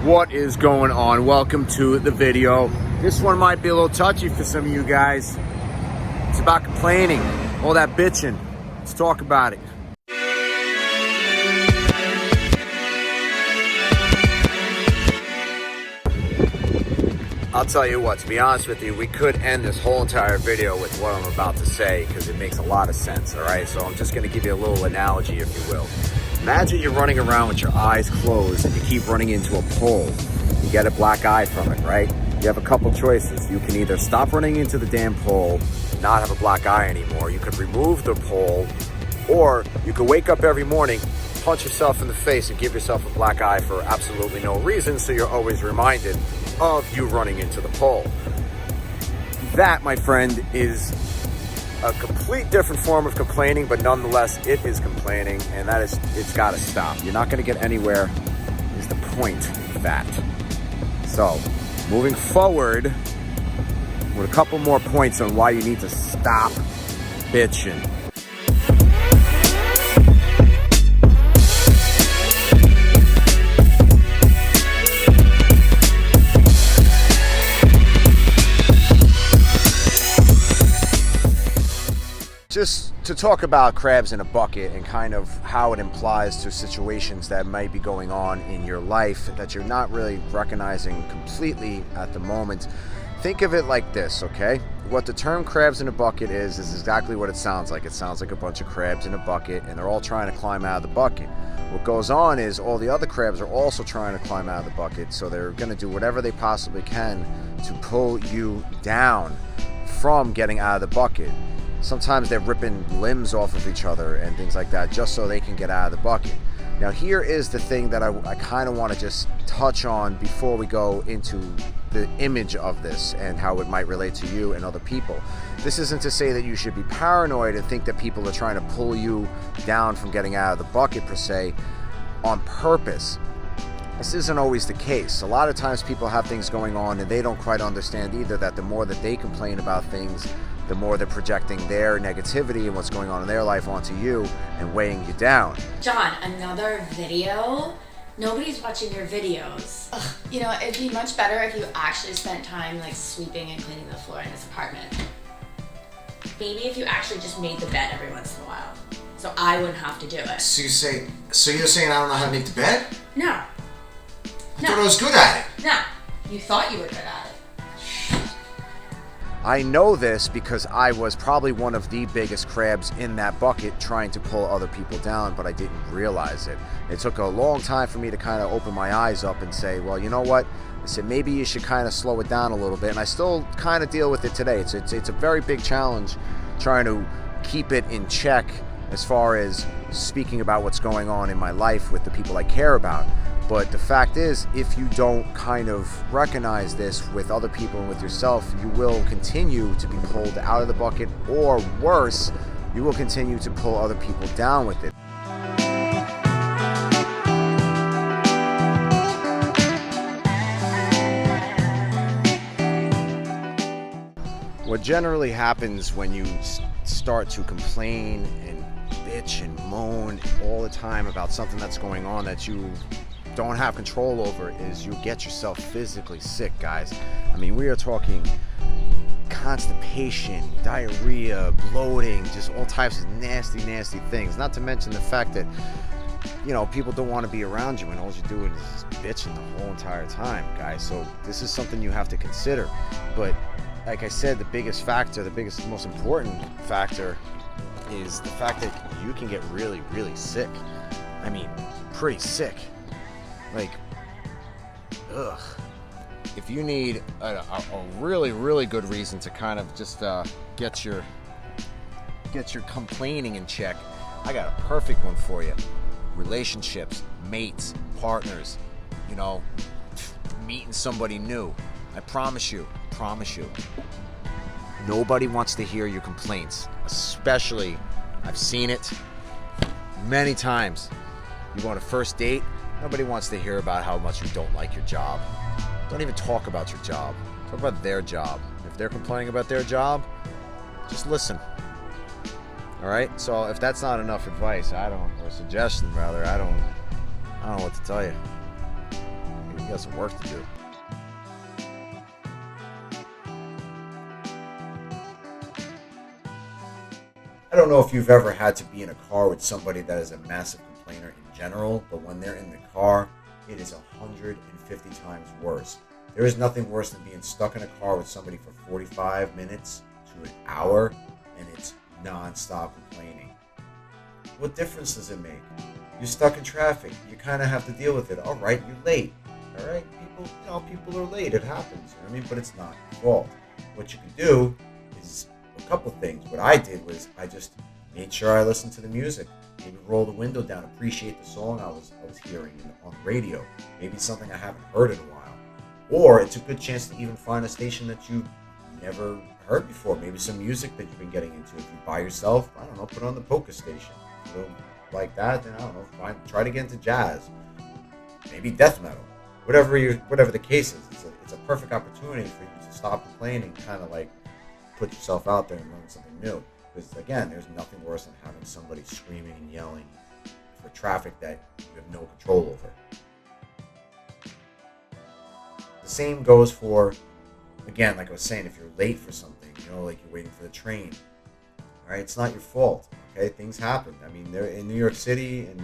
What is going on? Welcome to the video. This one might be a little touchy for some of you guys. It's about complaining, all that bitching. Let's talk about it. I'll tell you what, to be honest with you, we could end this whole entire video with what I'm about to say because it makes a lot of sense, all right? So I'm just going to give you a little analogy, if you will. Imagine you're running around with your eyes closed and you keep running into a pole. You get a black eye from it, right? You have a couple choices. You can either stop running into the damn pole, not have a black eye anymore. You could remove the pole, or you could wake up every morning, punch yourself in the face and give yourself a black eye for absolutely no reason, so you're always reminded of you running into the pole. That, my friend, is a complete different form of complaining, but nonetheless, it is complaining, and that is, it's got to stop. You're not going to get anywhere, is the point of that. So, moving forward with a couple more points on why you need to stop bitching. Just to talk about crabs in a bucket and kind of how it implies to situations that might be going on in your life that you're not really recognizing completely at the moment. Think of it like this, okay? What the term crabs in a bucket is exactly what it sounds like. It sounds like a bunch of crabs in a bucket and they're all trying to climb out of the bucket. What goes on is all the other crabs are also trying to climb out of the bucket, so they're going to do whatever they possibly can to pull you down from getting out of the bucket. Sometimes they're ripping limbs off of each other and things like that just so they can get out of the bucket. Now here is the thing that I kind of want to just touch on before we go into the image of this and how it might relate to you and other people. This isn't to say that you should be paranoid and think that people are trying to pull you down from getting out of the bucket per se on purpose. This isn't always the case. A lot of times people have things going on and they don't quite understand either that the more that they complain about things, the more they're projecting their negativity and what's going on in their life onto you and weighing you down. John, another video? Nobody's watching your videos. Ugh, you know, it'd be much better if you actually spent time like sweeping and cleaning the floor in this apartment. Maybe if you actually just made the bed every once in a while, so I wouldn't have to do it. So you're saying I don't know how to make the bed? No. I thought I was good at it. No. You thought you were good at it. I know this because I was probably one of the biggest crabs in that bucket trying to pull other people down, but I didn't realize it. It took a long time for me to kind of open my eyes up and say, well, you know what? I said, maybe you should kind of slow it down a little bit. And I still kind of deal with it today. It's a very big challenge trying to keep it in check as far as speaking about what's going on in my life with the people I care about. But the fact is, if you don't kind of recognize this with other people and with yourself, you will continue to be pulled out of the bucket, or worse, you will continue to pull other people down with it. What generally happens when you start to complain and bitch and moan all the time about something that's going on that you don't have control over is you get yourself physically sick, guys. I mean, we are talking constipation, diarrhea, bloating, just all types of nasty things. Not to mention the fact that, you know, people don't want to be around you and all you're doing is just bitching the whole entire time, guys. So this is something you have to consider. But like I said, the biggest factor, most important factor is the fact that you can get really sick. I mean, pretty sick. Like, ugh. If you need a really good reason to kind of just get your complaining in check, I got a perfect one for you. Relationships, mates, partners, you know, meeting somebody new. I promise you, nobody wants to hear your complaints, especially, I've seen it many times. You go on a first date, nobody wants to hear about how much you don't like your job. Don't even talk about your job. Talk about their job. If they're complaining about their job, just listen. All right? So if that's not enough advice, or suggestion rather, I don't know what to tell you. You got some work to do. I don't know if you've ever had to be in a car with somebody that is a massive complainer in general, but when they're in the car, it is 150 times worse. There is nothing worse than being stuck in a car with somebody for 45 minutes to an hour and it's non-stop complaining. What difference does it make? You're stuck in traffic. You kind of have to deal with it. All right, you're late. All right, people are late. It happens. You know what I mean? But it's not your fault. What you can do is a couple things. What I did was I just made sure I listened to the music. Maybe roll the window down, appreciate the song I was hearing on the radio. Maybe something I haven't heard in a while. Or it's a good chance to even find a station that you never heard before. Maybe some music that you've been getting into. If you're by yourself, I don't know, put on the polka station. If you don't like that, then I don't know, try to get into jazz. Maybe death metal. Whatever the case is, it's a perfect opportunity for you to stop complaining, kind of like put yourself out there and learn something new. Because again, there's nothing worse than having somebody screaming and yelling for traffic that you have no control over. The same goes for, again, like I was saying, if you're late for something, like you're waiting for the train. All right, it's not your fault. Okay, things happen. I mean, they're in New York City and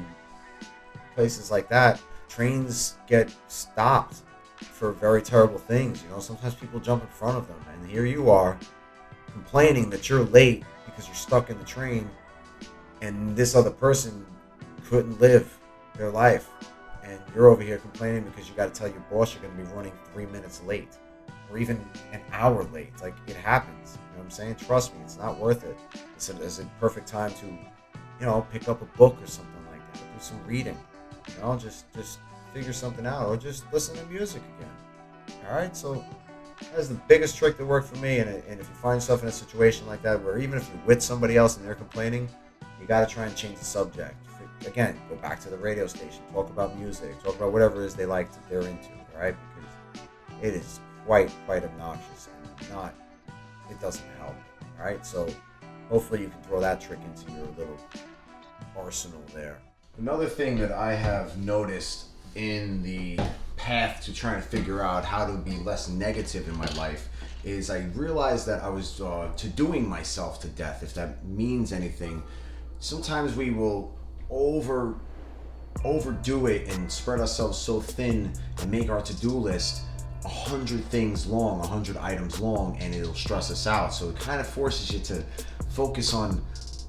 places like that. Trains get stopped for very terrible things. Sometimes people jump in front of them, and here you are complaining that you're late because you're stuck in the train, and this other person couldn't live their life, and you're over here complaining because you got to tell your boss you're going to be running 3 minutes late, or even an hour late. Like, it happens. You know what I'm saying? Trust me, it's not worth it. It's a perfect time to, pick up a book or something like that. Do some reading. Just figure something out, or just listen to music again. All right, so that's the biggest trick that worked for me. And if you find yourself in a situation like that, where even if you're with somebody else and they're complaining, you got to try and change the subject. Again, go back to the radio station, talk about music, talk about whatever it is they like that they're into. All right, because it is quite obnoxious and it doesn't help. All right, so hopefully you can throw that trick into your little arsenal there. Another thing that I have noticed in the path to trying to figure out how to be less negative in my life is I realized that I was doing myself to death, if that means anything. Sometimes we will overdo it and spread ourselves so thin and make our to-do list 100 things long, 100 items long, and it'll stress us out. So it kind of forces you to focus on,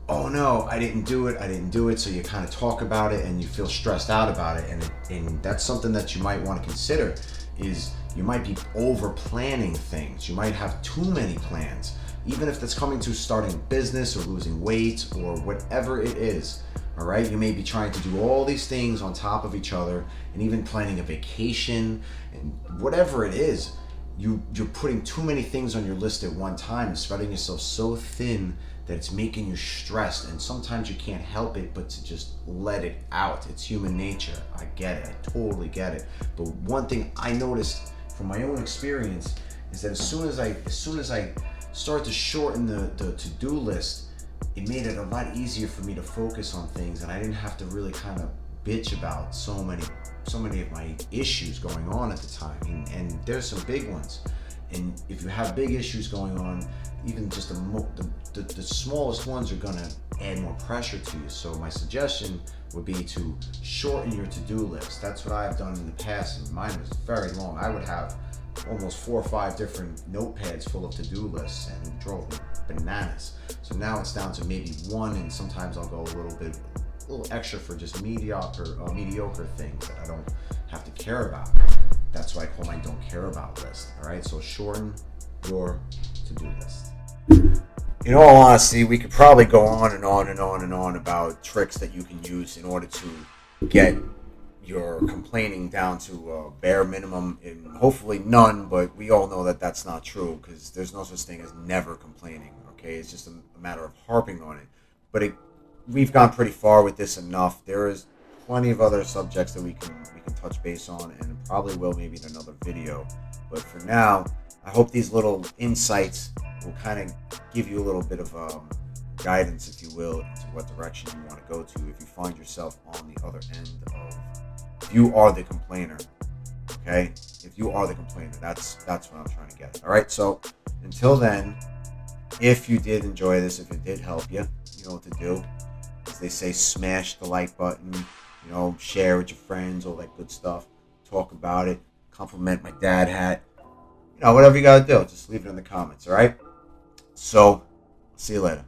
oh no, I didn't do it. So you kind of talk about it and you feel stressed out about it. And that's something that you might want to consider, is you might be over planning things. You might have too many plans, even if that's coming to starting a business or losing weight or whatever it is. All right, you may be trying to do all these things on top of each other, and even planning a vacation and whatever it is. You're putting too many things on your list at one time and spreading yourself so thin that it's making you stressed, and sometimes you can't help it but to just let it out. It's human nature. I get it. I totally get it. But one thing I noticed from my own experience is that as soon as I started to shorten the to-do list, it made it a lot easier for me to focus on things, and I didn't have to really kind of bitch about so many of my issues going on at the time. And there's some big ones. And if you have big issues going on, even just the smallest ones are gonna add more pressure to you. So my suggestion would be to shorten your to-do list. That's what I've done in the past, and mine was very long. I would have almost 4 or 5 different notepads full of to-do lists, and it drove me bananas. So now it's down to maybe one, and sometimes I'll go a little extra for just mediocre things that I don't have to care about. That's why I call my don't care about list. All right, so shorten your to-do list. In all honesty, we could probably go on and on and on and on about tricks that you can use in order to get your complaining down to a bare minimum, and hopefully none, but we all know that that's not true, because there's no such thing as never complaining. Okay, it's just a matter of harping on it. But we've gone pretty far with this enough. There is plenty of other subjects that we can touch base on, and probably will maybe in another video. But for now, I hope these little insights will kind of give you a little bit of guidance, if you will, into what direction you want to go to if you find yourself on the other end of, if you are the complainer. Okay? If you are the complainer, that's what I'm trying to get at. All right? So until then, if you did enjoy this, if it did help you, you know what to do. As they say, smash the like button, you know, share with your friends, all that good stuff. Talk about it. Compliment my dad hat. You know, whatever you got to do, just leave it in the comments, all right? So, see you later.